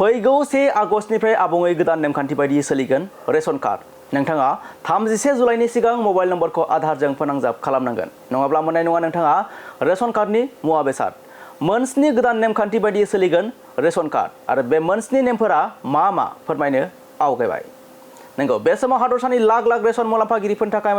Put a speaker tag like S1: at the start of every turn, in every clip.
S1: फैगौ 1 आगस्टनिफ्राय आबुङै गोदान नेमखान्थि बायदियै सोलिगोन रेशन कार्ड। नोंथाङा 31 जुलाइनि सिगां मबाइल नम्बरखौ आधारजों फोनांजाब खालामनांगोन, नङाब्ला मोननाय नङा नोंथाङा रेशन कार्डनि मुवा बेसाद। मोनस्नि गोदान नेमखान्थि बायदियै सोलिगोन रेशन कार्ड आरो बे मोनस्नि नेमफोरा मा फोरमायनो आवगायबाय। नंगौ, बे समाव हादरसानि लाख लाख रेशन मुलाम्फागिरिफोरनि थाखाय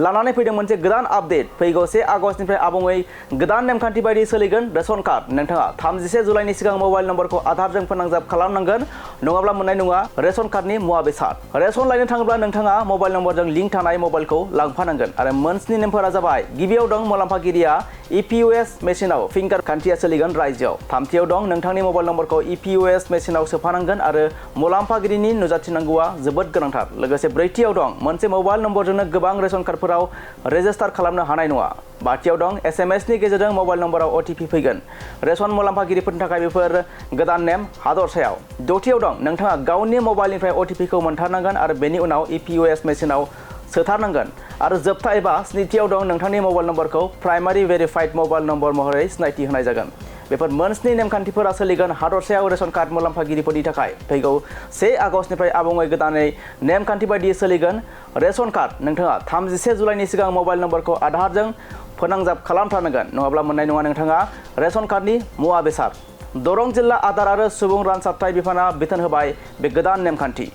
S1: लानानै फैदों मोनसे गोदान आपडेट। फैगौ 1 आगस्टनिफ्राय आबुङै गोदान नेमखान्थि बायदियै सोलिगोन रेशन कार्ड। नोंथाङा 31 जुलाइनि सिगां मबाइल नम्बरखौ आधारजों फोनांजाब खालामनांगोन, नङाब्ला मोननाय नङा रेशन कार्डनि मुवा बेसाद। रेशन लायनो थाङोब्ला नोंथाङा मबाइल नम्बरजों लिंक थानाय मबाइलखौ लांफानांगोन आरो मोनस्नि नेमफोरा जाबाय। गिबियाव दं मुलाम्फागिरिया EPOS मेसिनाव फिंगार खान्थिया सोलिगोन रायजोआव। थामथियाव दं नोंथांनि मबाइल नम्बरखौ EPOS मेसिनाव सोफानांगोन आरो मुलाम्फागिरिनि नुजाथिनांगौआ जोबोद गोनांथार। लोगोसे ब्रैथियाव दं मोनसे मबाइल नम्बरजोंनो गोबां रेशन कार्डफोराव रेजिस्टार खालामनो हानाय नङा। बाथियाव दं SMS नि गेजेरजों मबाइल नम्बराव OTP फैगोन। रेशन मुलाम्फागिरिफोरनि थाखाय बेफोर गोदान नेम हादरसायाव। दथियाव दं नोंथाङा गावनि मबाइलनिफ्राय OTP खौ मोनथारनांगोन आरो बेनि उनाव EPOS मेसिनाव सोथारनांगोन। आरो जोबथा एबा स्निथियाव दं नोंथांनि मबाइल नम्बरखौ प्राइमारि भेरिफाइड मबाइल नम्बर महरै सिनायथि होनाय जागोन। बेफोर मोनस्नि नेमखान्थिफोरा सोलिगोन हादरसायाव रेशन कार्ड मुलाम्फागिरिफोरनि थाखाय। फैगौ 1 आगस्टनिफ्राय आबुङै गोदानै नेमखान्थि बायदियै सोलिगोन रेशन कार्ड। नोंथाङा 31 जुलाइनि सिगां मबाइल नम्बरखौ आधारजों फोनांजाब खालामथारनांगोन, नङाब्ला मोननाय नङा नोंथाङा रेशन कार्डनि मुवा बेसाद। दरं जिल्ला आदार आरो सुबुं रानसारथाय बिफाना बिथोन होबाय बे गोदान नेमखान्थि।